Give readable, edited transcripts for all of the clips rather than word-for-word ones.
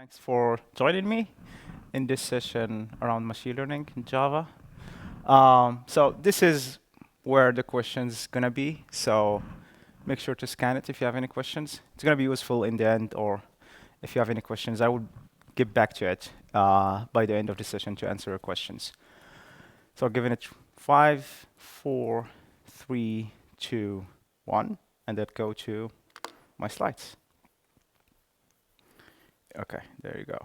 Thanks for joining me in this session around machine learning in Java. So this is where the question's gonna be. So make sure to scan it if you have any questions. It's gonna be useful in the end, or if you have any questions, I would get back to it by the end of the session to answer your questions. So giving it 5, 4, 3, 2, 1, and then go to my slides. Okay, there you go.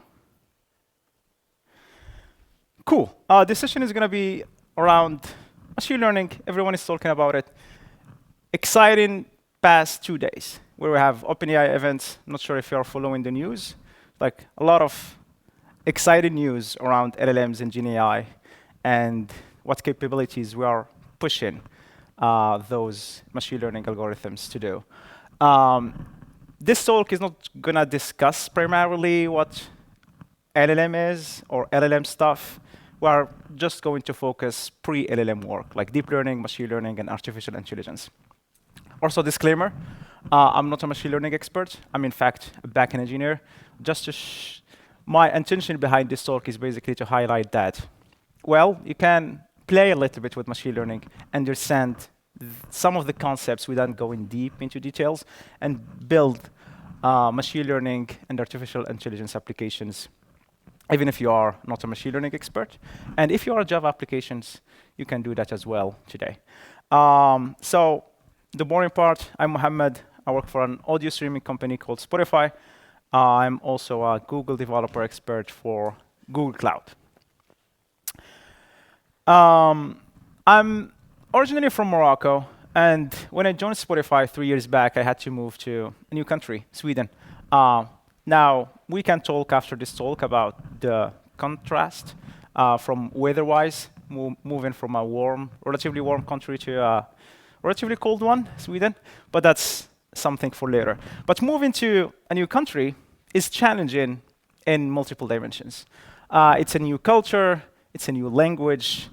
Cool. This session is going to be around machine learning. Everyone is talking about it. Exciting past 2 days where we have OpenAI events. I'm not sure if you are following the news. Like a lot of exciting news around LLMs and GenAI and what capabilities we are pushing those machine learning algorithms to do. This talk is not going to discuss primarily what LLM is or LLM stuff. We are just going to focus pre-LLM work, like deep learning, machine learning, and artificial intelligence. Also, disclaimer, I'm not a machine learning expert. I'm, in fact, a backend engineer. My intention behind this talk is basically to highlight that, well, you can play a little bit with machine learning, understand some of the concepts without going deep into details, and build machine learning and artificial intelligence applications, even if you are not a machine learning expert. And if you are Java applications, you can do that as well today. So the boring part, I'm Mohammed. I work for an audio streaming company called Spotify. I'm also a Google developer expert for Google Cloud. I'm originally from Morocco, and when I joined Spotify 3 years back, I had to move to a new country, Sweden. Now, we can talk after this talk about the contrast from weather-wise, moving from a relatively warm country to a relatively cold one, Sweden, but that's something for later. But moving to a new country is challenging in multiple dimensions. It's a new culture, it's a new language,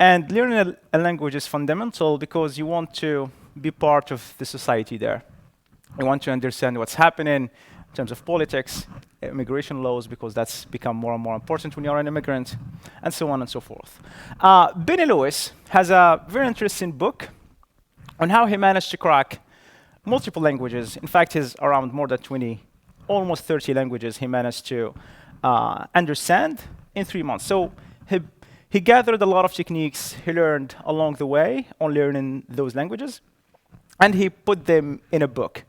and learning a language is fundamental because you want to be part of the society there. You want to understand what's happening in terms of politics, immigration laws, because that's become more and more important when you're an immigrant, and so on and so forth. Benny Lewis has a very interesting book on how he managed to crack multiple languages. In fact, he's around more than 20, almost 30 languages he managed to understand in 3 months. So he gathered a lot of techniques he learned along the way on learning those languages, and he put them in a book.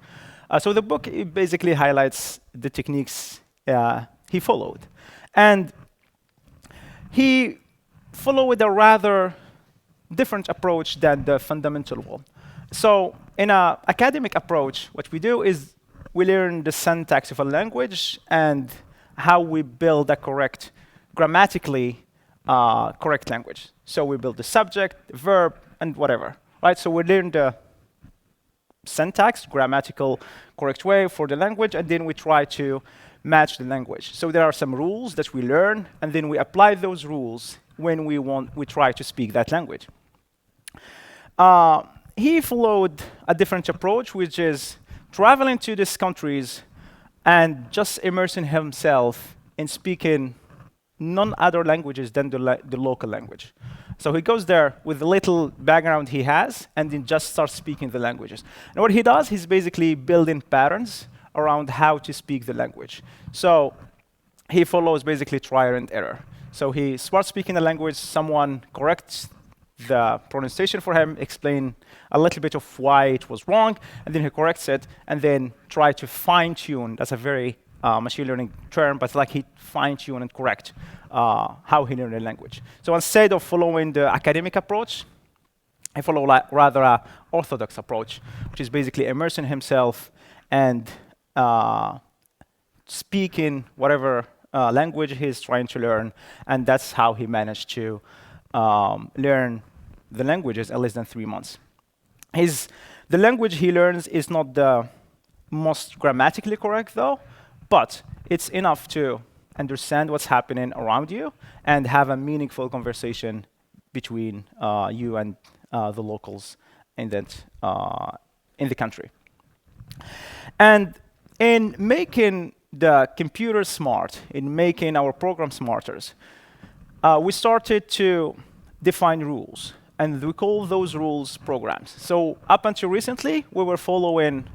So the book basically highlights the techniques he followed. And he followed a rather different approach than the fundamental one. So in an academic approach, what we do is we learn the syntax of a language and how we build a correct, grammatically correct language. So we build the subject, the verb, and whatever. Right? So we learn the syntax, grammatical correct way for the language, and then we try to match the language. So there are some rules that we learn, and then we apply those rules when we try to speak that language. He followed a different approach, which is traveling to these countries and just immersing himself in speaking none other languages than the local language. So he goes there with the little background he has, and then just starts speaking the languages. And what he does, he's basically building patterns around how to speak the language. So he follows basically trial and error. So he starts speaking the language, someone corrects the pronunciation for him, explain a little bit of why it was wrong, and then he corrects it, and then try to fine-tune. That's a very machine learning term, but like he fine-tune and correct how he learned the language. So instead of following the academic approach, I follow rather an orthodox approach, which is basically immersing himself and speaking whatever language he's trying to learn, and that's how he managed to learn the languages in less than 3 months. The language he learns is not the most grammatically correct, though, but it's enough to understand what's happening around you and have a meaningful conversation between you and the locals in the country. And in making the computer smart, in making our program smarter, we started to define rules, and we call those rules programs. So up until recently, we were following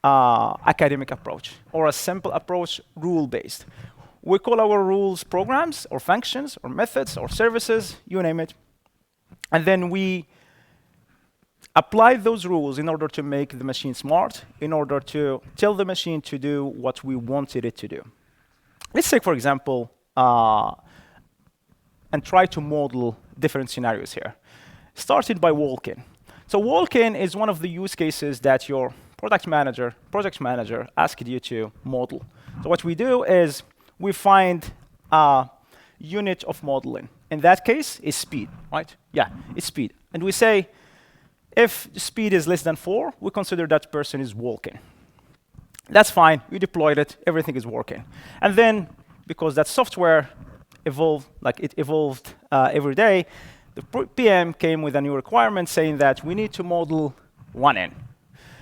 academic approach, or a simple approach, rule-based. We call our rules programs, or functions, or methods, or services, you name it. And then we apply those rules in order to make the machine smart, in order to tell the machine to do what we wanted it to do. Let's take, for example, and try to model different scenarios here. Started by walk-in. So walk-in is one of the use cases that your project manager asked you to model. So what we do is we find a unit of modeling. In that case, is speed, right? Yeah, it's speed. And we say, if speed is less than 4, we consider that person is walking. That's fine. We deployed it. Everything is working. And then, because that software evolved, every day, the PM came with a new requirement saying that we need to model run-in.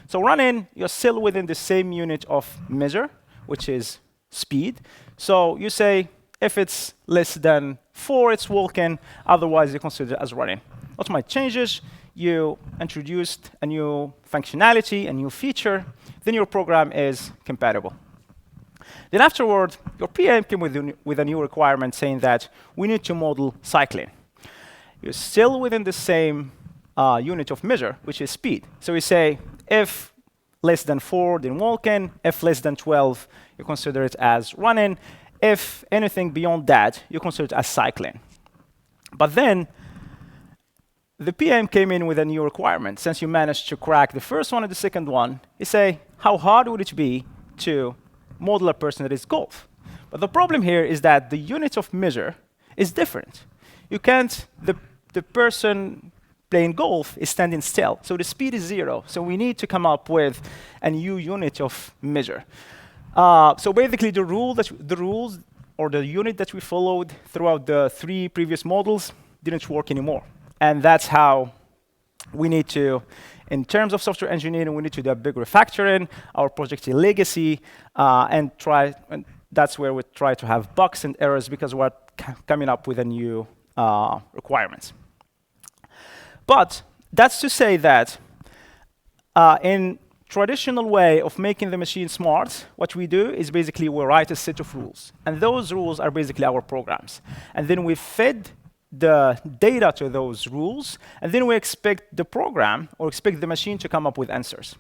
So run-in, you're still within the same unit of measure, which is speed. So you say, if it's less than 4, it's walking. Otherwise, you consider it as running. What might change is you introduced a new functionality, a new feature. Then your program is compatible. Then afterward, your PM came with a new requirement saying that we need to model cycling. You're still within the same unit of measure, which is speed. So we say, if less than 4, then walking. If less than 12, you consider it as running. If anything beyond that, you consider it as cycling. But then, the PM came in with a new requirement. Since you managed to crack the first one and the second one, you say, how hard would it be to model a person that is golf? But the problem here is that the unit of measure is different. You can't, the person playing golf is standing still, so the speed is 0. So we need to come up with a new unit of measure. So basically, the rules or the unit that we followed throughout the 3 previous models didn't work anymore. And that's how we need to, in terms of software engineering, we need to do a big refactoring, our project legacy, and that's where we try to have bugs and errors because we're coming up with a new requirements. But that's to say that in traditional way of making the machine smart, what we do is basically we write a set of rules. And those rules are basically our programs. And then we fed the data to those rules, and then we expect the program or expect the machine to come up with answers.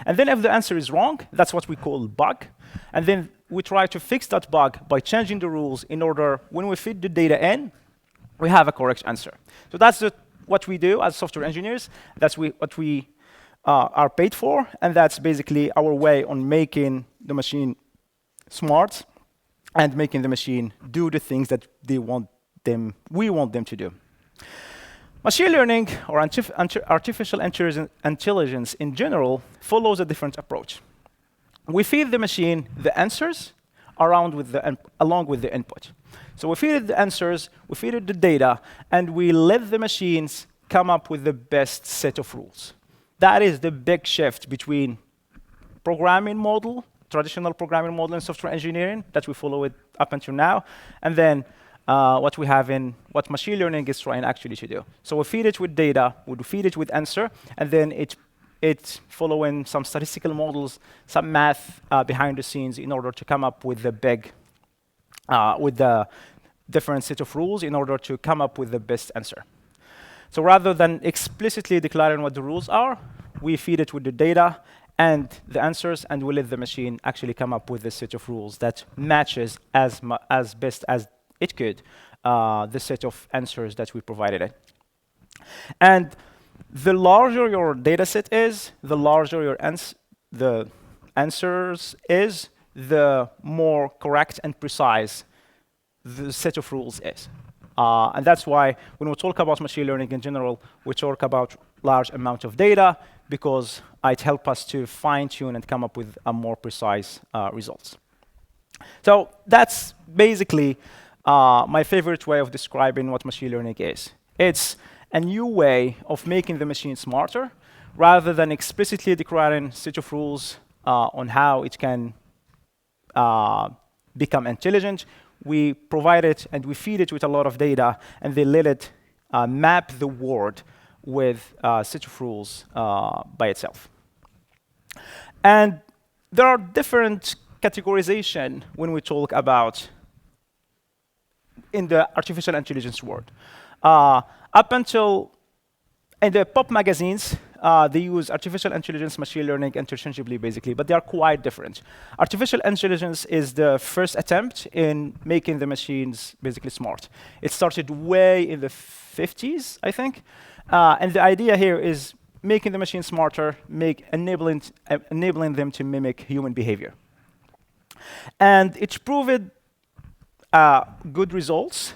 And then if the answer is wrong, that's what we call bug. And then we try to fix that bug by changing the rules in order, when we feed the data in, we have a correct answer. So that's what we do as software engineers. That's what we are paid for, and that's basically our way on making the machine smart and making the machine do the things that we want them to do. Machine learning, or artificial intelligence in general, follows a different approach. We feed the machine the answers along with the input. So we feed it the answers, we feed it the data, and we let the machines come up with the best set of rules. That is the big shift between traditional programming model and software engineering that we follow it up until now, and then what machine learning is trying actually to do. So we feed it with data, we feed it with answer, and then it's following some statistical models, some math behind the scenes in order to come up with the different set of rules in order to come up with the best answer. So rather than explicitly declaring what the rules are, we feed it with the data and the answers, and we let the machine actually come up with a set of rules that matches as best as it could the set of answers that we provided it. And the larger your data set is, the larger the answers is, the more correct and precise the set of rules is. And that's why when we talk about machine learning in general, we talk about large amount of data because it helps us to fine-tune and come up with a more precise results. So that's basically my favorite way of describing what machine learning is. It's a new way of making the machine smarter rather than explicitly declaring a set of rules on how it can become intelligent. We provide it and we feed it with a lot of data, and they let it map the world with a set of rules by itself. And there are different categorization when we talk about in the artificial intelligence world. Up until in the pop magazines, they use artificial intelligence, machine learning interchangeably, basically, but they are quite different. Artificial intelligence is the first attempt in making the machines basically smart. It started way in the 50s, I think. And the idea here is making the machine smarter, enabling them to mimic human behavior. And it proved good results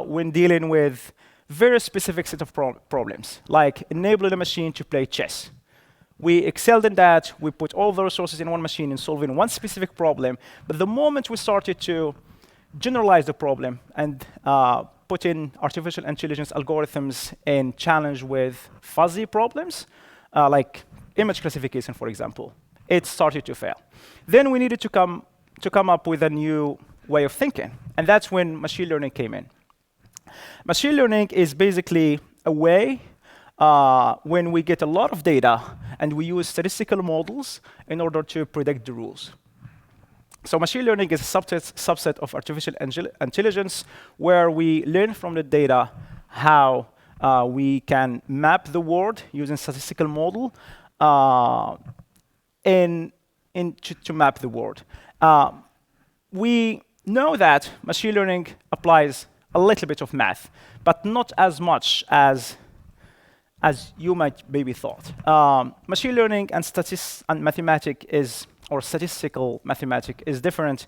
when dealing with very specific set of problems, like enabling a machine to play chess. We excelled in that. We put all the resources in one machine in solving one specific problem. But the moment we started to generalize the problem and put in artificial intelligence algorithms in challenge with fuzzy problems, like image classification, for example, it started to fail. Then we needed to come up with a new way of thinking. And that's when machine learning came in. Machine learning is basically a way when we get a lot of data and we use statistical models in order to predict the rules. So machine learning is a subset of artificial intelligence where we learn from the data how we can map the world using statistical model to map the world. We know that machine learning applies a little bit of math, but not as much as you might maybe thought. Machine learning and statistical mathematics is different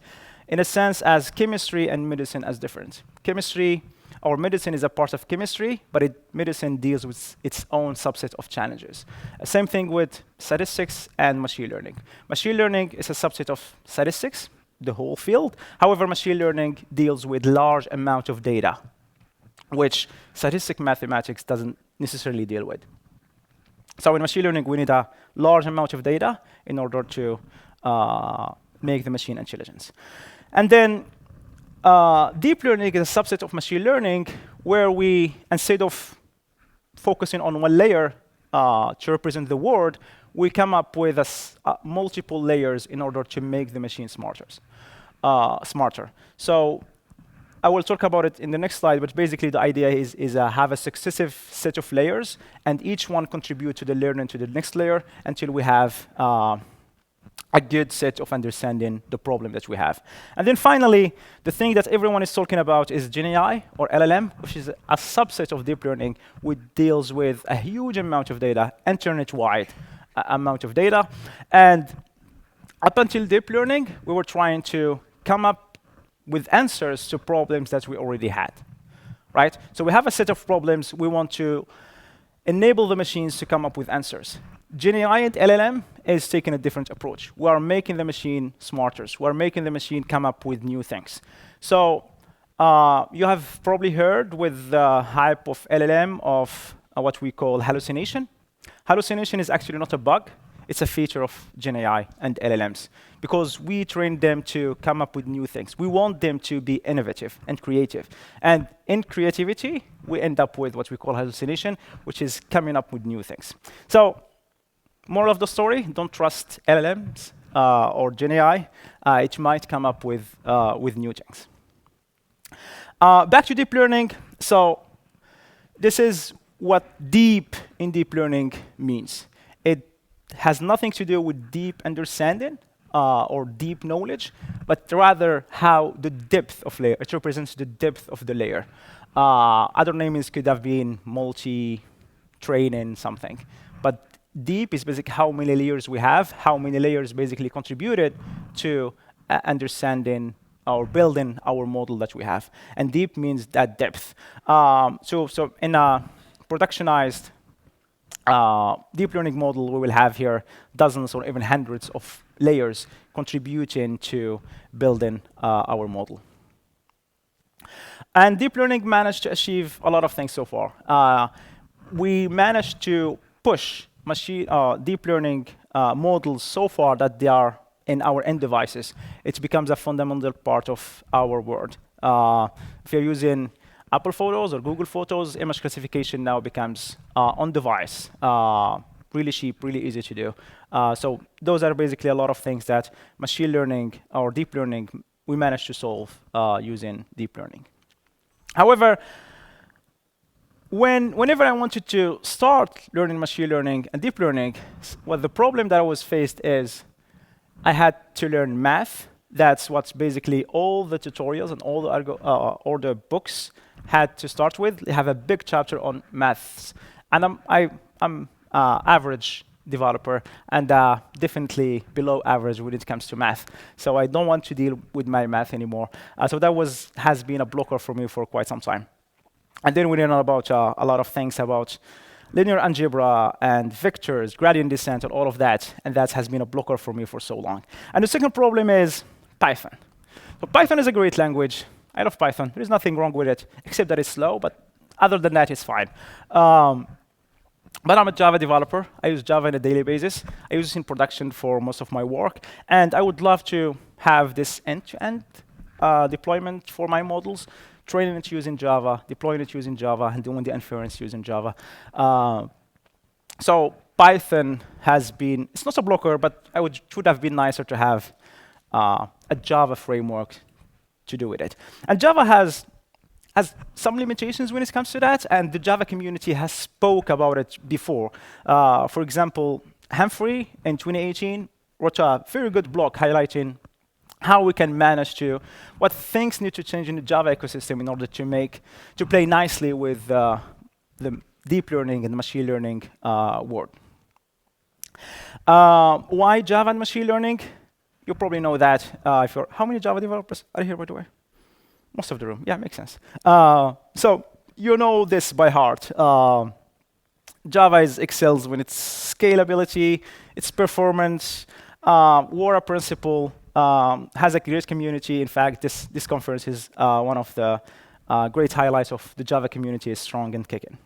in a sense as chemistry and medicine is different. Chemistry or medicine is a part of chemistry, but medicine deals with its own subset of challenges. Same thing with statistics and machine learning. Machine learning is a subset of statistics, the whole field. However, machine learning deals with large amount of data, which statistical mathematics doesn't necessarily deal with. So in machine learning, we need a large amount of data in order to make the machine intelligence. And then deep learning is a subset of machine learning where we, instead of focusing on one layer to represent the world, we come up with multiple layers in order to make the machine smarter. So I will talk about it in the next slide, but basically the idea is have a successive set of layers, and each one contribute to the learning to the next layer until we have a good set of understanding the problem that we have. And then finally, the thing that everyone is talking about is GenAI or LLM, which is a subset of deep learning, which deals with a huge amount of data, internet-wide amount of data. And up until deep learning, we were trying to come up with answers to problems that we already had, right? So we have a set of problems. We want to enable the machines to come up with answers. GenAI and LLM is taking a different approach. We are making the machine smarter. We are making the machine come up with new things. So you have probably heard with the hype of LLM of what we call hallucination. Hallucination is actually not a bug. It's a feature of GenAI and LLMs because we train them to come up with new things. We want them to be innovative and creative. And in creativity, we end up with what we call hallucination, which is coming up with new things. So moral of the story, don't trust LLMs or GenAI. It might come up with new things. Back to deep learning. So this is what deep in deep learning means. It has nothing to do with deep understanding or deep knowledge, but rather how the depth of layer, it represents the depth of the layer. Other names could have been multi-training something, but deep is basically how many layers we have, how many layers basically contributed to understanding or building our model that we have. And deep means that depth. So in a productionized deep learning model, we will have here dozens or even hundreds of layers contributing to building our model. And deep learning managed to achieve a lot of things so far. We managed to push deep learning models so far that they are in our end devices. It becomes a fundamental part of our world. If you're using Apple Photos or Google Photos, image classification now becomes on device. Really cheap, really easy to do. So those are basically a lot of things that machine learning or deep learning we managed to solve using deep learning. However, whenever I wanted to start learning machine learning and deep learning, the problem that I was faced is I had to learn math. That's what's basically all the tutorials and all the books had to start with. They have a big chapter on maths. And I'm average developer and definitely below average when it comes to math. So I don't want to deal with my math anymore. So that has been a blocker for me for quite some time. And then we learned about a lot of things about linear algebra and vectors, gradient descent, and all of that. And that has been a blocker for me for so long. And the second problem is Python. So Python is a great language. I love Python. There is nothing wrong with it, except that it's slow. But other than that, it's fine. But I'm a Java developer. I use Java on a daily basis. I use it in production for most of my work. And I would love to have this end-to-end deployment for my models, training it using Java, deploying it using Java, and doing the inference using Java. So Python has been, it's not a blocker, but should have been nicer to have a Java framework to do with it. And Java has some limitations when it comes to that, and the Java community has spoke about it before. For example, Humphrey in 2018 wrote a very good blog highlighting how we can manage what things need to change in the Java ecosystem in order to play nicely with the deep learning and machine learning world. Why Java and machine learning? You probably know that. How many Java developers are here, by the way? Most of the room. Yeah, makes sense. So you know this by heart. Java excels when its scalability, its performance, Wara principle, has a great community. In fact, this conference is one of the great highlights of the Java community is strong and kicking.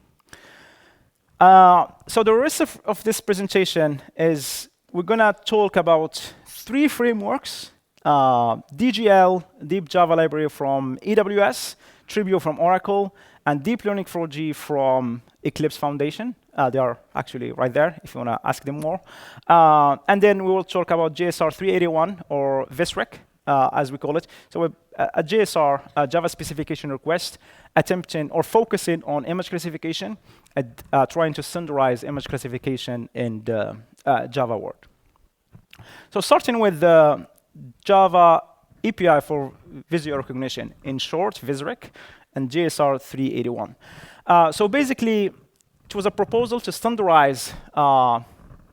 So the rest of this presentation is we're going to talk about 3 frameworks. DGL, Deep Java Library from AWS, Tribuo from Oracle, and Deep Learning 4G from Eclipse Foundation. They are actually right there if you want to ask them more. And then we will talk about JSR 381, or VSREC, as we call it. So a JSR, a Java specification request, attempting or focusing on image classification and trying to standardize image classification in the Java world. So starting with the Java API for visual recognition, in short, VSREC, and JSR 381. So basically, it was a proposal to standardize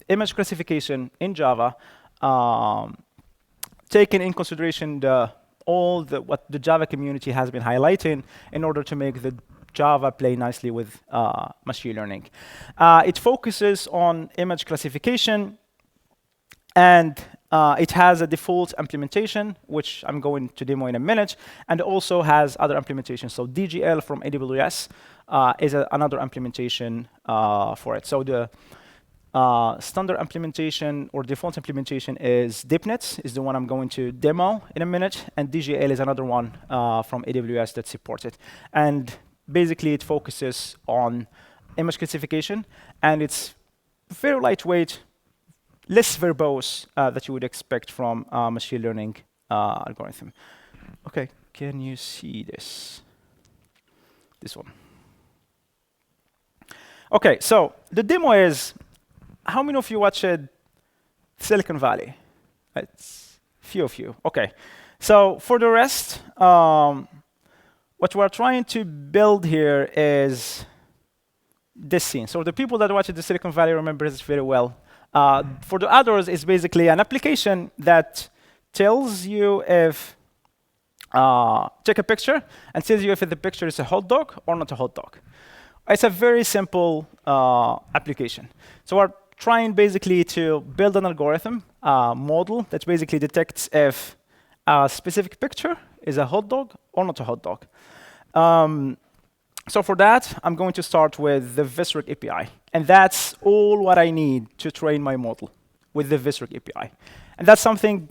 image classification in Java, taking in consideration what the Java community has been highlighting in order to make the Java play nicely with machine learning. It focuses on image classification, and it has a default implementation, which I'm going to demo in a minute, and also has other implementations. So DGL from AWS is another implementation for it. So the standard implementation or default implementation is DeepNet, is the one I'm going to demo in a minute, and DGL is another one from AWS that supports it. And basically, it focuses on image classification, and it's very lightweight, less verbose that you would expect from a machine learning algorithm. OK, can you see this? This one. OK, so the demo is, how many of you watched Silicon Valley? It's few of you. OK, so for the rest, what we're trying to build here is this scene. So the people that watched the Silicon Valley remember this very well. For the others, it's basically an application that tells you if, take a picture, and tells you if the picture is a hot dog or not a hot dog. It's a very simple application. So we're trying basically to build an algorithm, model, that basically detects if a specific picture is a hot dog or not a hot dog. So for that, I'm going to start with the VSREC API. And that's all what I need to train my model. with the Visric API. And that's something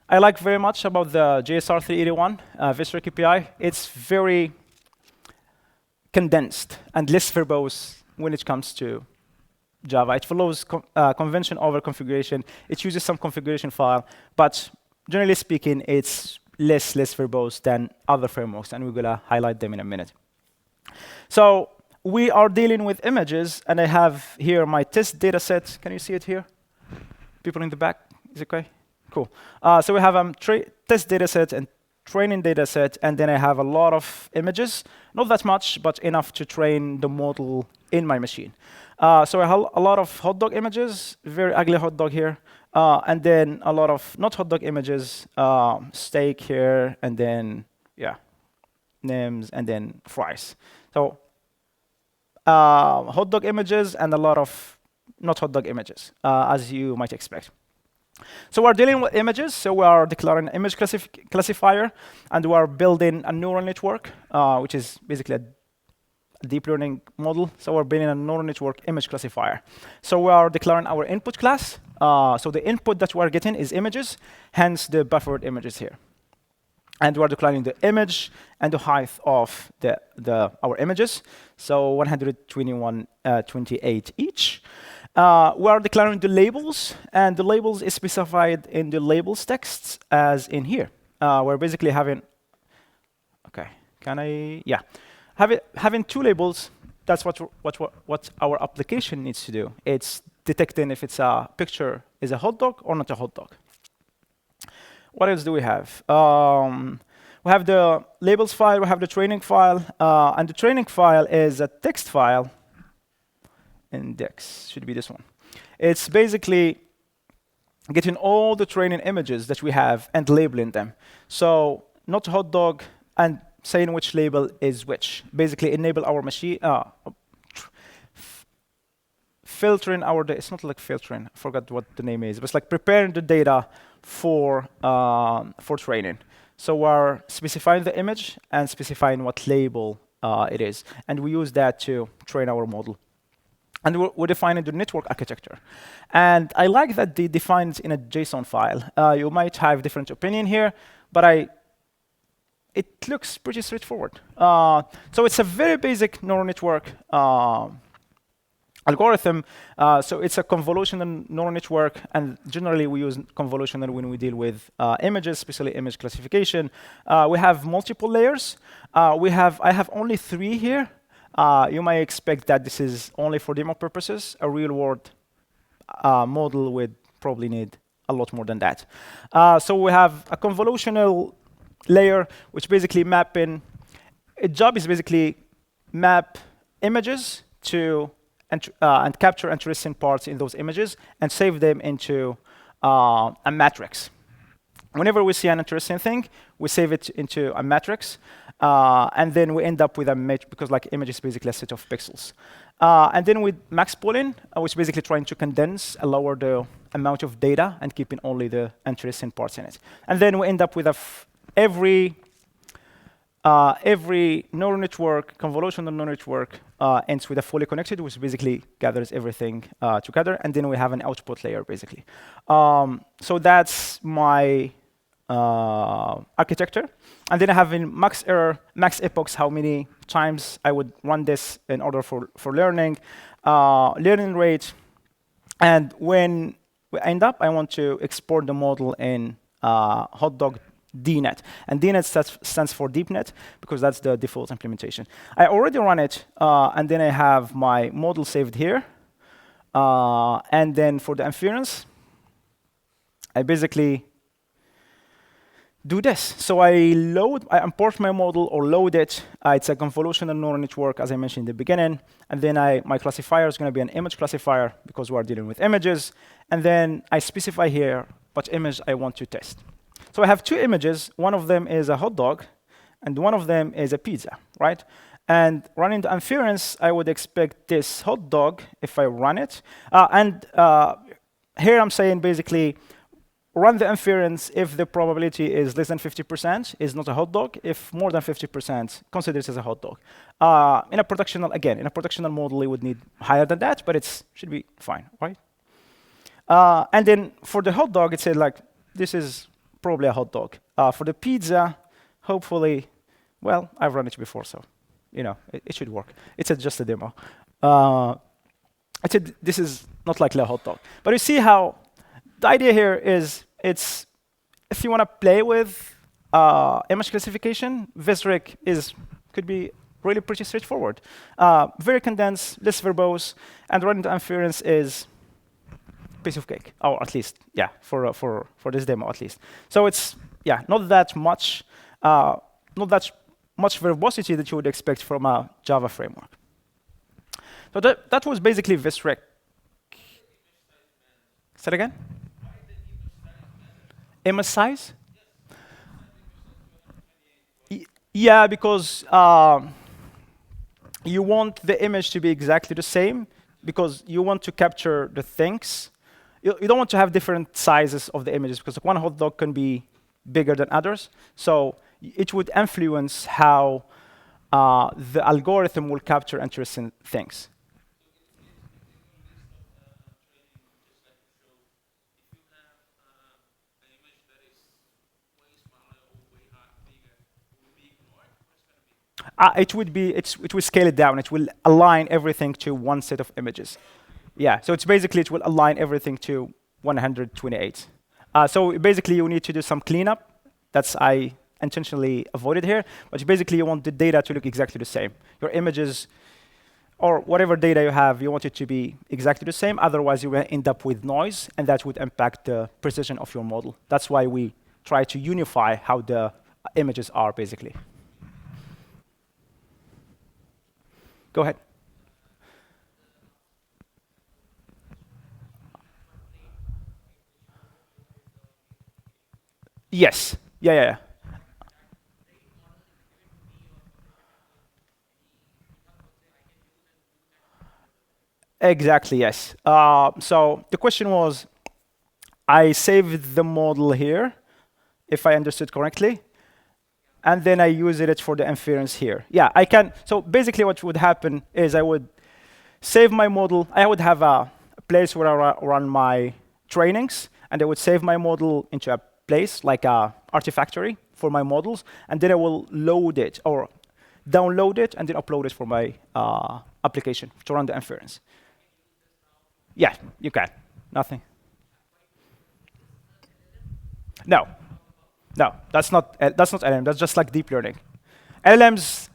I like very much about the JSR 381 Visric API. It's very condensed and less verbose when it comes to Java. It follows convention over configuration. It uses some configuration file, but generally speaking, it's less verbose than other frameworks, and we're gonna highlight them in a minute. So we are dealing with images, and I have here my test data set. Can you see it here? People in the back, is it okay? Cool. So we have test data set and training data set, and then I have a lot of images. Not that much, but enough to train the model in my machine. So I have a lot of hot dog images, very ugly hot dog here, and then a lot of not hot dog images, steak here, and then, yeah, names, and then fries. So hot dog images and a lot of not hot dog images, as you might expect. So we're dealing with images, so we are declaring an image classifier, and we are building a neural network, which is basically a deep learning model. So we're building a neural network image classifier. So we are declaring our input class. So the input that we are getting is images, hence the buffered images here. And we're declaring the image and the height of our images, so 121, 28 each. We are declaring the labels, and the labels is specified in the labels texts as in here. We're basically having, okay, can I, yeah. Having two labels, that's what our application needs to do. It's detecting if it's a picture is a hot dog or not a hot dog. What else do we have? We have the labels file, we have the training file, and the training file is a text file. Index should be this one. It's basically getting all the training images that we have and labeling them. So not a hot dog and saying which label is which. Basically enable our machine, filtering our data. It's not like filtering, I forgot what the name is, but it's like preparing the data for training. So we're specifying the image and specifying what label it is. And we use that to train our model. And we're defining the network architecture. And I like that they define it in a JSON file. You might have different opinion here, but it looks pretty straightforward. So it's a very basic neural network algorithm. So it's a convolutional neural network, and generally we use convolutional when we deal with images, especially image classification. We have multiple layers. I have only 3 here. You might expect that this is only for demo purposes. A real-world model would probably need a lot more than that. So we have a convolutional layer, which basically mapping. Its job is basically map images to and capture interesting parts in those images and save them into a matrix. Whenever we see an interesting thing, we save it into a matrix, and then we end up with a matrix, because like image is basically a set of pixels. And then with max pooling, which is basically trying to condense and lower the amount of data and keeping only the interesting parts in it. And then we end up with every neural network, convolutional neural network, ends with a fully connected, which basically gathers everything together, and then we have an output layer, basically. So that's my architecture. And then I have in max error, max epochs, how many times I would run this in order for learning, learning rate, and when we end up, I want to export the model in hot dog DNet. And DNet stands for DeepNet, because that's the default implementation. I already run it, and then I have my model saved here. And then for the inference, I basically do this. So I import my model or load it. It's a convolutional neural network, as I mentioned in the beginning. And then my classifier is going to be an image classifier, because we're dealing with images. And then I specify here what image I want to test. So I have 2 images. One of them is a hot dog, and one of them is a pizza, right? And running the inference, I would expect this hot dog if I run it. Here I'm saying basically, run the inference if the probability is less than 50%, is not a hot dog. If more than 50%, consider it as a hot dog. In a productional model, it would need higher than that, but it should be fine, right? And then for the hot dog, it said like, this is probably a hot dog. For the pizza, hopefully, well, I've run it before, so it should work. It's just a demo. I said this is not likely a hot dog. But you see how the idea here is it's if you want to play with image classification, Visric could be really pretty straightforward. Very condensed, less verbose, and random inference is piece of cake, or at least, yeah, for this demo at least. So it's not that much verbosity that you would expect from a Java framework. So that was basically Visric. Say it again? Image size? Yeah, because you want the image to be exactly the same, because you want to capture the things. You don't want to have different sizes of the images, because one hot dog can be bigger than others. So it would influence how the algorithm will capture interesting things. It will scale it down. It will align everything to one set of images. Yeah, so it will align everything to 128. So basically, you need to do some cleanup. I intentionally avoided here. But basically, you want the data to look exactly the same. Your images, or whatever data you have, you want it to be exactly the same. Otherwise, you will end up with noise, and that would impact the precision of your model. That's why we try to unify how the images are, basically. Go ahead. Yes. Yeah. Exactly, yes. So the question was, I saved the model here, if I understood correctly, and then I use it for the inference here. Yeah, I can. So basically what would happen is I would save my model. I would have a place where I run my trainings, and I would save my model into a place like a artifactory for my models, and then I will load it or download it and then upload it for my application to run the inference. Yeah, you can. Nothing. No, no, that's not LLM. That's just like deep learning. LLMs,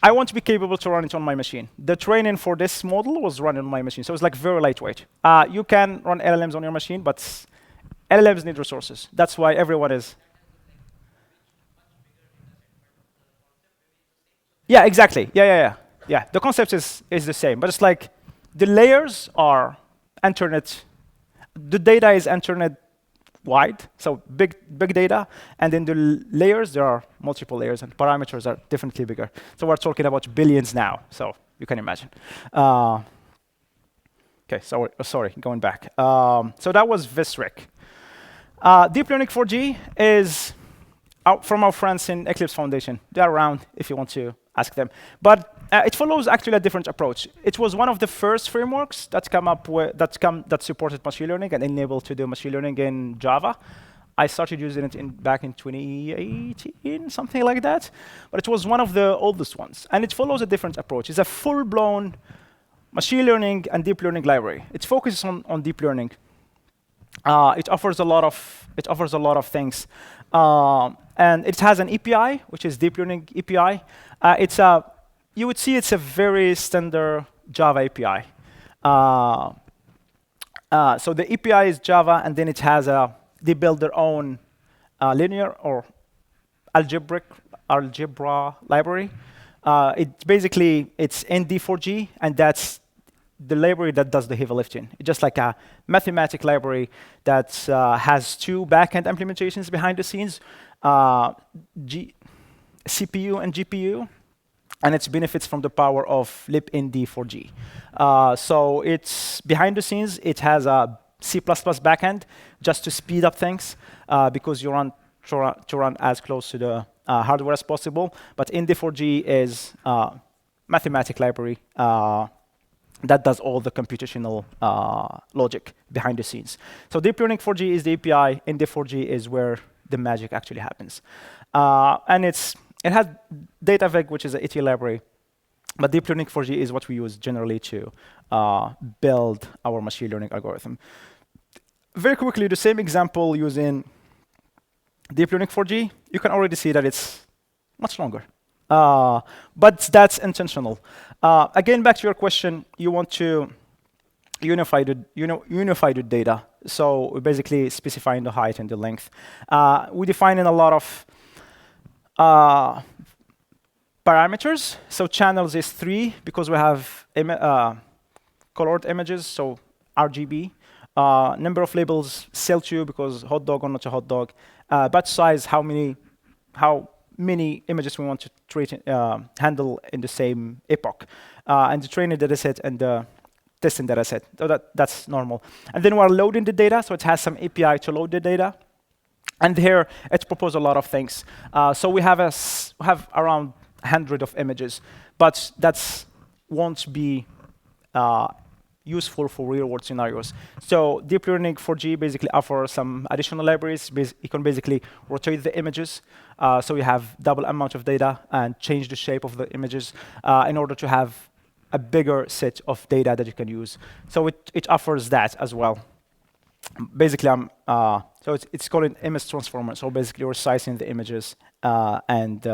I want to be capable to run it on my machine. The training for this model was run on my machine, so it's like very lightweight. You can run LLMs on your machine, but LLMs need resources. That's why everyone is. Yeah, exactly. Yeah. The concept is the same, but it's like the layers are internet. The data is internet wide, so big data, and then the layers, there are multiple layers, and parameters are definitely bigger. So we're talking about billions now, so you can imagine. Okay, sorry, going back. So that was Visric. Deep Learning 4G is from our friends in Eclipse Foundation. They're around if you want to ask them. But it follows actually a different approach. It was one of the first frameworks that that supported machine learning and enabled to do machine learning in Java. I started using it back in 2018, something like that. But it was one of the oldest ones. And it follows a different approach. It's a full-blown machine learning and deep learning library. It focuses on deep learning. It offers a lot of things. And it has an API, which is deep learning API. You would see it's a very standard Java API. So the API is Java, and then it has they build their own linear or algebra library. It's ND4G, and that's the library that does the heavy lifting. It's just like a mathematic library that has two backend implementations behind the scenes, CPU and GPU, and it benefits from the power of libnd4g. So it's behind the scenes. It has a C++ backend just to speed up things because you want to run as close to the hardware as possible. But nd4g is a mathematic library that does all the computational logic behind the scenes. So deep learning 4G is the API, and the 4G is where the magic actually happens. And it has DataVeg, which is an ETL library, but deep learning 4G is what we use generally to build our machine learning algorithm. Very quickly, the same example using deep learning 4G, you can already see that it's much longer. But that's intentional. Again, back to your question, you want to unify the data. So we're basically specifying the height and the length. We define in a lot of parameters. So channels is 3 because we have colored images, so RGB. Number of labels, cell2 because hot dog or not a hot dog. Batch size, how many images we want to handle in the same epoch. And the training data set and the testing data set. So that's normal. And then we're loading the data, so it has some API to load the data. And here, it proposes a lot of things. So we have around 100 of images, but that won't be useful for real-world scenarios. So deep learning 4G basically offers some additional libraries. You can basically rotate the images, so you have double amount of data and change the shape of the images in order to have a bigger set of data that you can use. So it offers that as well. Basically, so it's called an image transformer. So basically, we're resizing the images and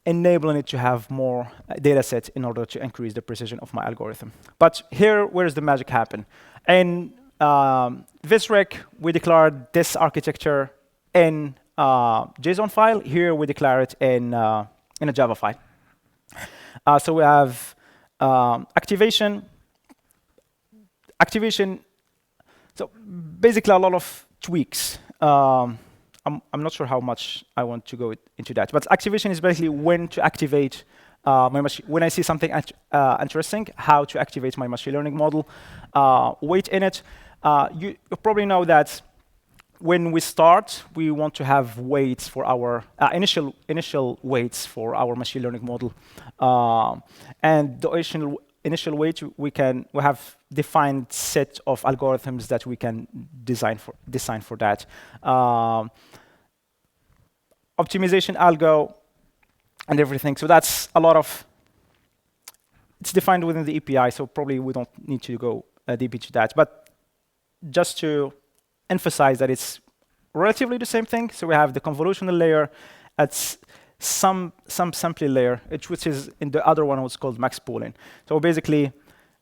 enabling it to have more data sets in order to increase the precision of my algorithm. But here, where does the magic happen? In this rec, we declared this architecture in JSON file. Here, we declare it in a Java file. So we have activation. So basically, a lot of tweaks. I'm not sure how much I want to go into that, but activation is basically when to activate my machine. When I see something interesting, how to activate my machine learning model. Weight in it. You probably know that when we start, we want to have weights for our initial weights for our machine learning model, and the initial weight we have defined set of algorithms that we can design for that. Optimization algo and everything. So that's a lot of. It's defined within the API, so probably we don't need to go deep into that. But just to emphasize that it's relatively the same thing. So we have the convolutional layer at some sampling layer, which is in the other one what's called max pooling. So basically,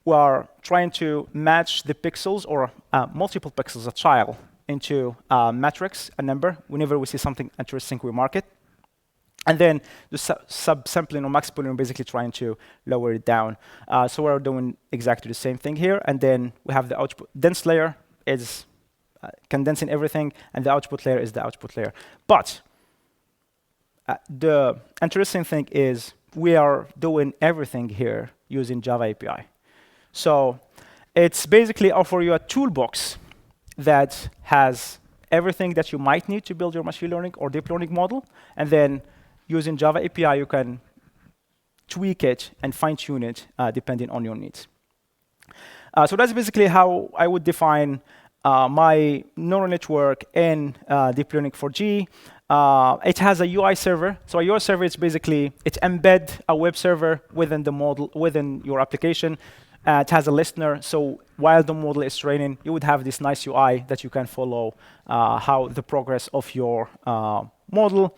we are trying to match the pixels or multiple pixels, a child, into a matrix, a number. Whenever we see something interesting, we mark it. And then the subsampling or max pooling, we're basically trying to lower it down. So we're doing exactly the same thing here. And then we have the output. Dense layer is condensing everything, and the output layer is the output layer. But the interesting thing is we are doing everything here using Java API. So it's basically offer you a toolbox that has everything that you might need to build your machine learning or deep learning model. And then using Java API, you can tweak it and fine-tune it depending on your needs. So that's basically how I would define my neural network in deep learning 4G. It has a UI server. So a UI server is basically, it embed a web server within the model, within your application. It has a listener, so while the model is training, you would have this nice UI that you can follow how the progress of your model.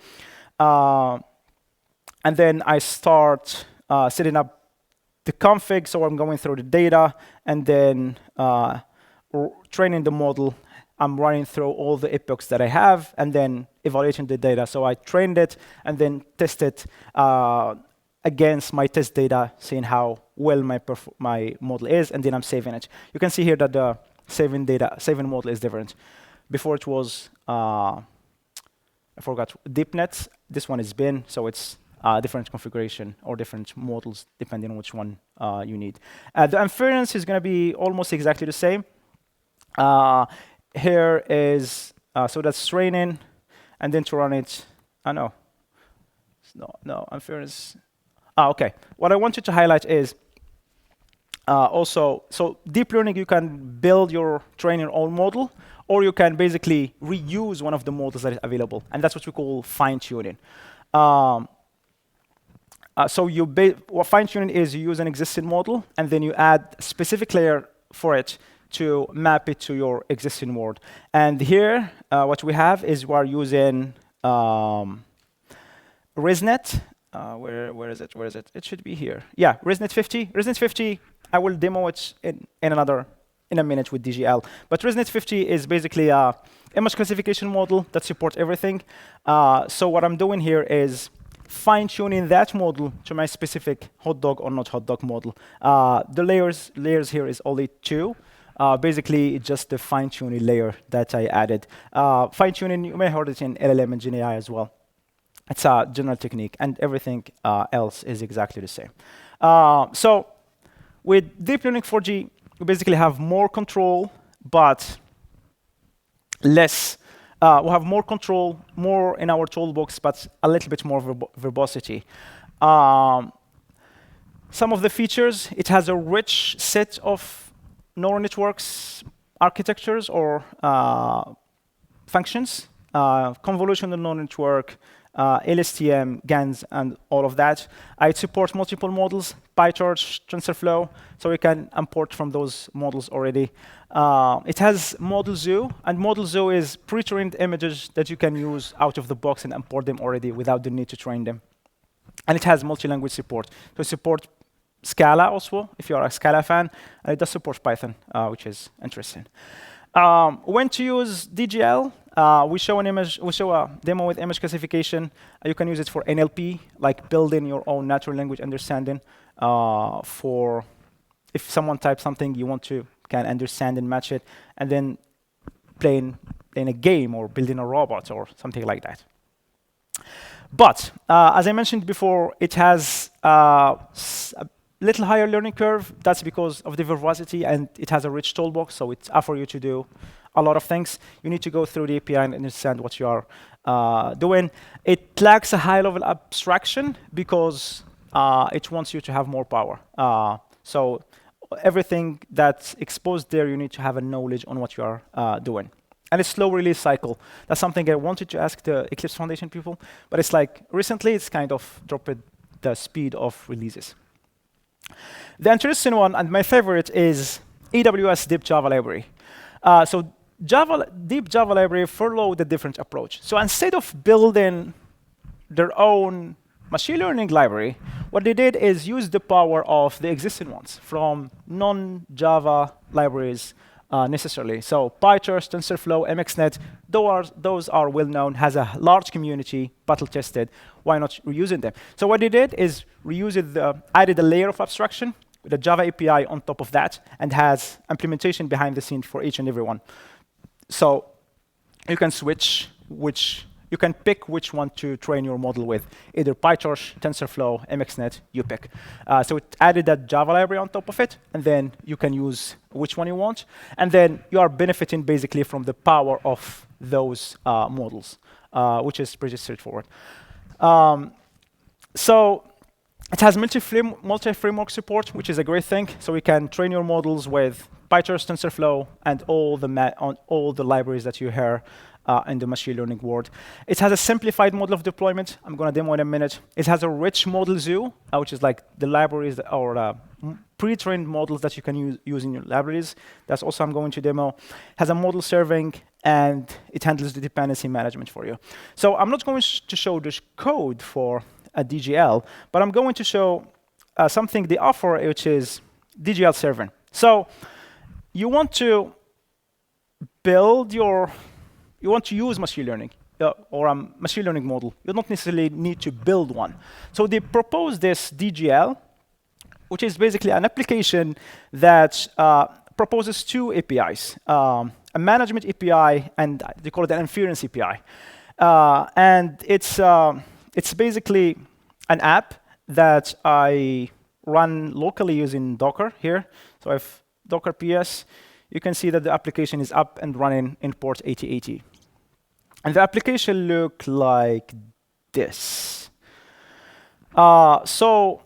And then I start setting up the config, so I'm going through the data, and then training the model. I'm running through all the epochs that I have, and then evaluating the data. So I trained it, and then tested against my test data, seeing how well my model is, and then I'm saving it. You can see here that the saving model is different. Before it was, I forgot, DeepNet. This one is bin, so it's different configuration or different models depending on which one you need. The inference is going to be almost exactly the same. Here is, so that's training, and then to run it, no, inference. OK. What I wanted to highlight is also, so deep learning, you can train your own model, or you can basically reuse one of the models that is available. And that's what we call fine-tuning. What fine-tuning is, you use an existing model, and then you add a specific layer for it to map it to your existing world. And here, what we have is we are using ResNet. Where is it? Where is it? It should be here. Yeah, ResNet 50. ResNet 50, I will demo it in a minute with DGL. But ResNet 50 is basically a image classification model that supports everything. So what I'm doing here is fine-tuning that model to my specific hot dog or not hot dog model. The layers here is only 2. Basically, it's just the fine-tuning layer that I added. Fine-tuning, you may have heard it in LLM and GenAI as well. It's a general technique, and everything else is exactly the same. So with deep learning 4G, we basically have more control, but less. We have more control, more in our toolbox, but a little bit more verbosity. Some of the features, it has a rich set of neural networks architectures or functions, convolutional neural network, LSTM, GANs, and all of that. It supports multiple models, PyTorch, TensorFlow, so we can import from those models already. It has models.We, and models.We is pre-trained images that you can use out of the box and import them already without the need to train them. And it has multi-language support. So it supports Scala also, if you are a Scala fan, and it does support Python, which is interesting. When to use DGL? We show a demo with image classification. You can use it for NLP, like building your own natural language understanding. For if someone types something, you can understand and match it, and then playing a game or building a robot or something like that. But as I mentioned before, it has a little higher learning curve. That's because of the verbosity, and it has a rich toolbox, so it's offers you to do a lot of things. You need to go through the API and understand what you are doing. It lacks a high-level abstraction because it wants you to have more power. So everything that's exposed there, you need to have a knowledge on what you are doing. And it's slow release cycle. That's something I wanted to ask the Eclipse Foundation people, but it's like recently it's kind of dropped the speed of releases. The interesting one, and my favorite, is AWS Deep Java Library. So Deep Java Library followed a different approach. So instead of building their own machine learning library, what they did is use the power of the existing ones from non-Java libraries necessarily. So PyTorch, TensorFlow, MXNet, those are well-known, has a large community, battle-tested. Why not reusing them? So what they did is added a layer of abstraction with a Java API on top of that, and has implementation behind the scenes for each and every one. So you can you can pick which one to train your model with, either PyTorch, TensorFlow, MXNet, you pick. So it added that Java library on top of it, and then you can use which one you want. And then you are benefiting basically from the power of those models, which is pretty straightforward. So it has multi-framework support, which is a great thing. So we can train your models with PyTorch, TensorFlow, and all the libraries that you hear in the machine learning world. It has a simplified model of deployment. I'm going to demo in a minute. It has a rich models.We, which is like the libraries or pre-trained models that you can use in your libraries. That's also I'm going to demo. It has a model serving, and it handles the dependency management for you. So I'm not going to show this code for a DGL, but I'm going to show something they offer, which is DGL serving. So you want to use machine learning or a machine learning model. You don't necessarily need to build one. So they propose this DGL, which is basically an application that proposes 2 APIs, a management API, and they call it an inference API. And it's basically an app that I run locally using Docker here. So if Docker PS, you can see that the application is up and running in port 8080. And the application looks like this. So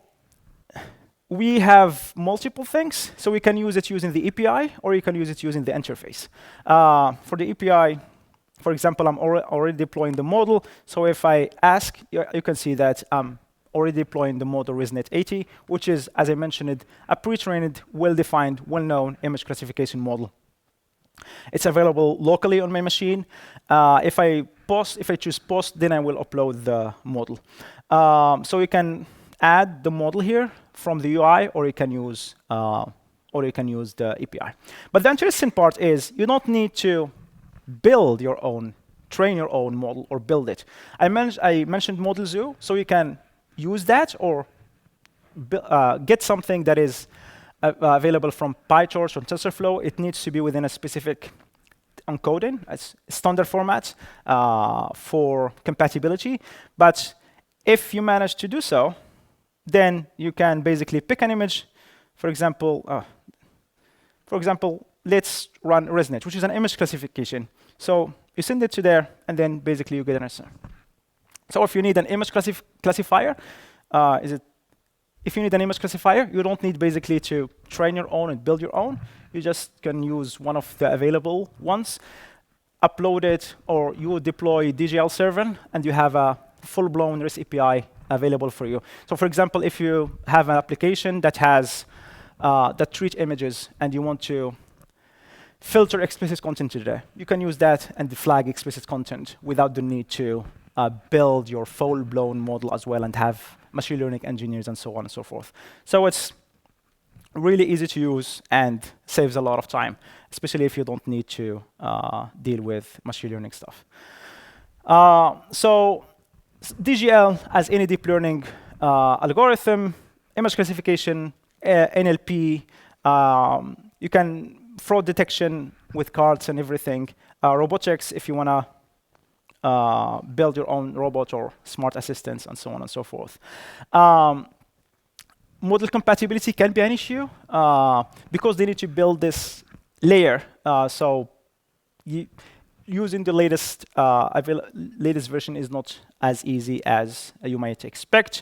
we have multiple things. So we can use it using the API, or you can use it using the interface. For the API, for example, I'm already deploying the model. So if I ask, you can see that I'm already deploying the model ResNet 80, which is, as I mentioned, a pre-trained, well-defined, well-known image classification model. It's available locally on my machine. If I choose post, then I will upload the model. So you can add the model here from the UI, or you can use the API. But the interesting part is you don't need to build your own, train your own model, or build it. I mentioned models.We, so you can use that or get something that is available from PyTorch or TensorFlow. It needs to be within a specific encoding, as standard format for compatibility. But if you manage to do so, then you can basically pick an image. For example, let's run ResNet, which is an image classification. So you send it to there, and then basically you get an answer. So if you need an image classifier, if you need an image classifier, you don't need basically to train your own and build your own. You just can use one of the available ones, upload it, or you deploy DGL server, and you have a full-blown REST API available for you. So for example, if you have an application that has that treat images and you want to filter explicit content today, you can use that and flag explicit content without the need to build your full-blown model as well and have machine learning engineers and so on and so forth. So it's really easy to use and saves a lot of time, especially if you don't need to deal with machine learning stuff. So DGL, as any deep learning algorithm, image classification, NLP, you can fraud detection with cards and everything, robotics if you want to build your own robot or smart assistants and so on and so forth. Model compatibility can be an issue because they need to build this layer. So using the latest version is not as easy as you might expect.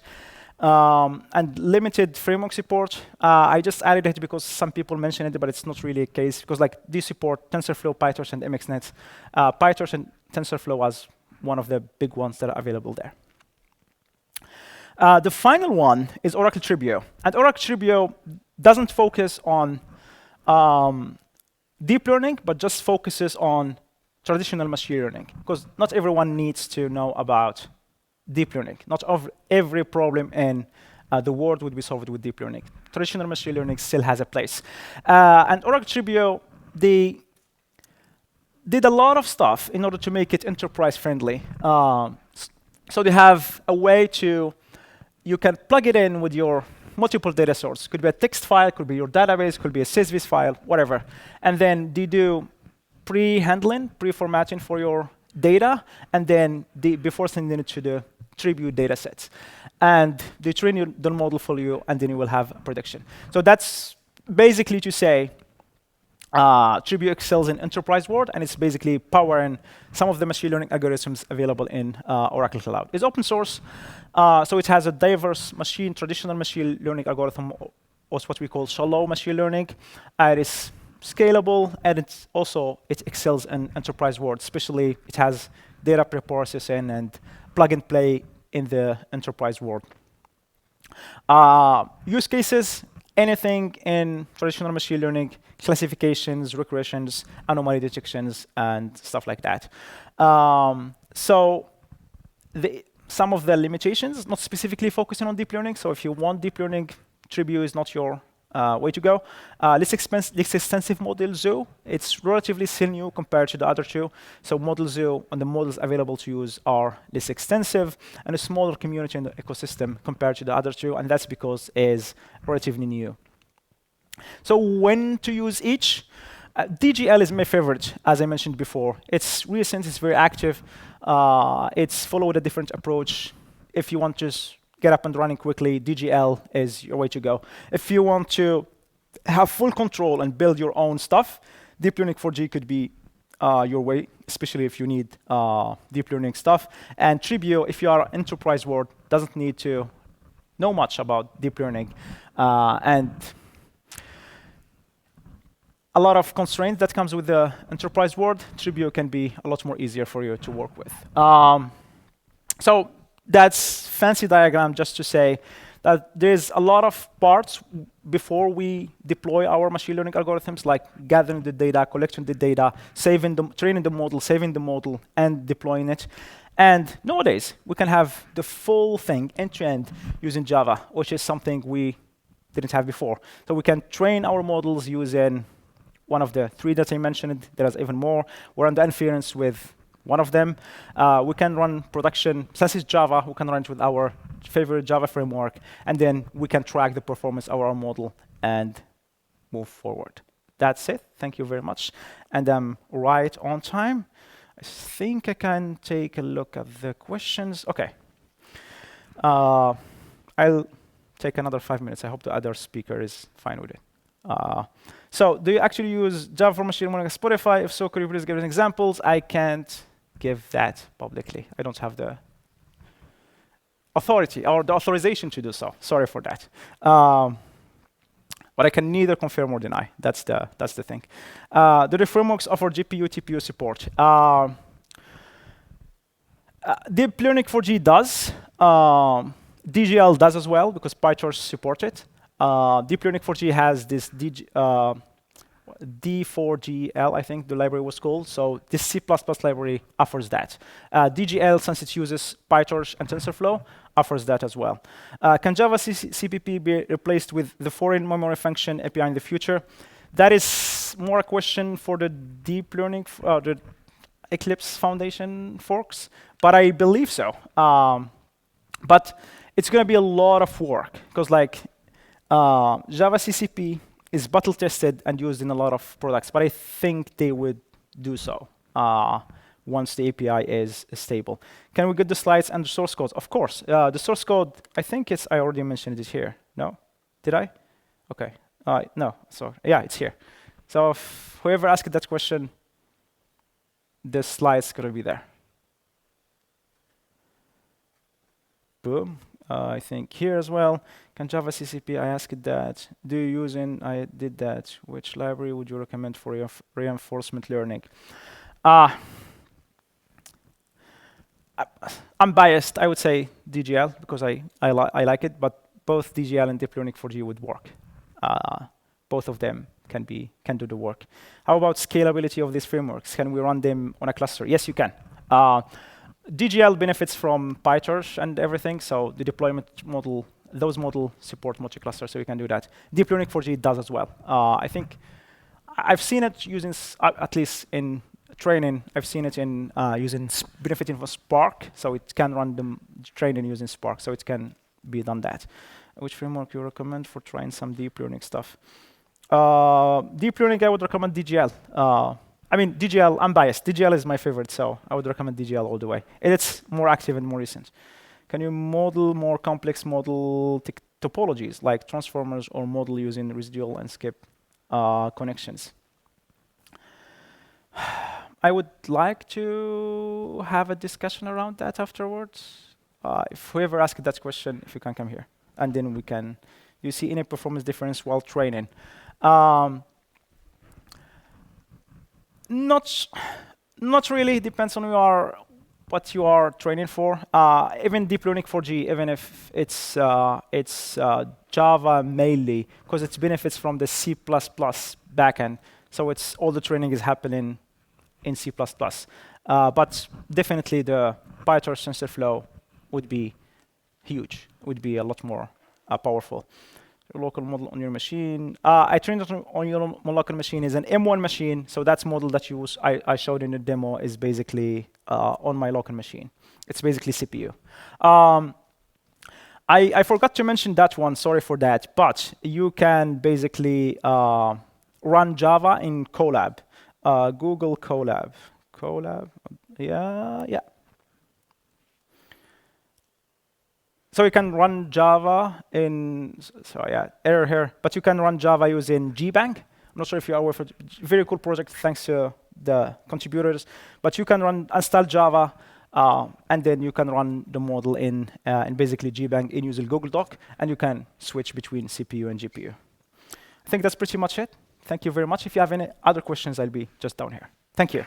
And limited framework support. I just added it because some people mentioned it, but it's not really a case because like they support TensorFlow, PyTorch, and MXNet. PyTorch and TensorFlow was one of the big ones that are available there. The final one is Oracle Tribuo. And Oracle Tribuo doesn't focus on deep learning, but just focuses on traditional machine learning, because not everyone needs to know about deep learning. Not every problem in the world would be solved with deep learning. Traditional machine learning still has a place. And Oracle Tribuo, they did a lot of stuff in order to make it enterprise friendly. So they have a way to, you can plug it in with your multiple data sources. Could be a text file, could be your database, could be a CSV file, whatever. And then they do pre-handling, pre-formatting for your data, and then before sending it to the Tribuo data sets. And they train the model for you, and then you will have a prediction. So that's basically to say Tribuo excels in enterprise world, and it's basically powering some of the machine learning algorithms available in Oracle Cloud. It's open source, so it has a diverse traditional machine learning algorithm, or what we call shallow machine learning. It is scalable, and it excels in enterprise world. Especially, it has data preprocessing and plug and play in the enterprise world. Use cases, anything in traditional machine learning, classifications, regressions, anomaly detections, and stuff like that. So some of the limitations, not specifically focusing on deep learning. So if you want deep learning, Tribuo is not your way to go. Less extensive models.We. It's relatively still new compared to the other two. So models.We and the models available to use are less extensive and a smaller community in the ecosystem compared to the other two. And that's because it's relatively new. So when to use each? DGL is my favorite, as I mentioned before. It's recent, it's very active. It's followed a different approach. If you want to just get up and running quickly, DGL is your way to go. If you want to have full control and build your own stuff, Deep Learning 4G could be your way, especially if you need deep learning stuff. And Tribuo, if you are enterprise world, doesn't need to know much about deep learning, and a lot of constraints that comes with the enterprise world, Tribuo can be a lot more easier for you to work with. So that's fancy diagram just to say that there's a lot of parts before we deploy our machine learning algorithms, like gathering the data, collecting the data, saving the, training the model, saving the model, and deploying it. And nowadays, we can have the full thing end-to-end using Java, which is something we didn't have before. So we can train our models using one of the three that I mentioned. There's even more. We're on the inference with one of them. We can run production, since it's Java, we can run it with our favorite Java framework, and then we can track the performance of our model and move forward. That's it. Thank you very much. And I'm right on time. I think I can take a look at the questions. OK. I'll take another 5 minutes. I hope the other speaker is fine with it. So do you actually use Java for machine learning at Spotify? If so, could you please give us examples? I can't give that publicly. I don't have the authority or the authorization to do so. Sorry for that. But I can neither confirm or deny. That's the thing. Do the frameworks offer GPU, TPU support? Deep Learning 4G does. DGL does as well, because PyTorch support it. Deep Learning 4G has this D4GL, I think the library was called. So this C++ library offers that. DGL, since it uses PyTorch and TensorFlow, offers that as well. Can Java CPP be replaced with the foreign memory function API in the future? That is more a question for the deep learning, the Eclipse Foundation forks, but I believe so. But it's going to be a lot of work, because like Java CCP is battle tested and used in a lot of products, but I think they would do so once the API is stable. Can we get the slides and the source code? Of course. The source code, I think I already mentioned it here. No? Did I? OK. No, sorry. Yeah, it's here. So if whoever asked that question, the slide's going to be there. Boom. I think here as well. Can Java CCP? I asked that. Do you use in? I did that. Which library would you recommend for reinforcement learning? I'm biased. I would say DGL, because I like it. But both DGL and Deep Learning 4G would work. Both of them can do the work. How about scalability of these frameworks? Can we run them on a cluster? Yes, you can. DGL benefits from PyTorch and everything, so the deployment model, those models support multi-cluster, so you can do that. Deep Learning 4G does as well. I think I've seen it using, at least in training, I've seen it in benefiting from Spark, so it can run the training using Spark, so it can be done that. Which framework you recommend for trying some deep learning stuff? Deep learning, I would recommend DGL. I mean, DGL, I'm biased. DGL is my favorite, so I would recommend DGL all the way. And it's more active and more recent. Can you model more complex model topologies, like transformers, or model using residual and skip connections? I would like to have a discussion around that afterwards. If whoever asked that question, if you can come here. And then we can, you see any performance difference while training. Not really. Depends on what you are training for. Even Deep Learning 4G, even if it's Java mainly, because it benefits from the C++ backend. So it's all the training is happening in C++. But definitely the PyTorch TensorFlow would be huge. Would be a lot more powerful. Your local model on your machine. I trained it on your local machine is an M1 machine, so that model that I showed in the demo is basically on my local machine. It's basically CPU. I forgot to mention that one, sorry for that, but you can basically run Java in Colab. Google Colab. Colab, yeah. So you can run Java in, sorry, yeah, error here, but you can run Java using GBank. I'm not sure if you are aware of it. Very cool project, thanks to the contributors. But you can install Java And then you can run the model in basically GBang in using Google Doc, and you can switch between CPU and GPU. I think that's pretty much it. Thank you very much. If you have any other questions, I'll be just down here. Thank you.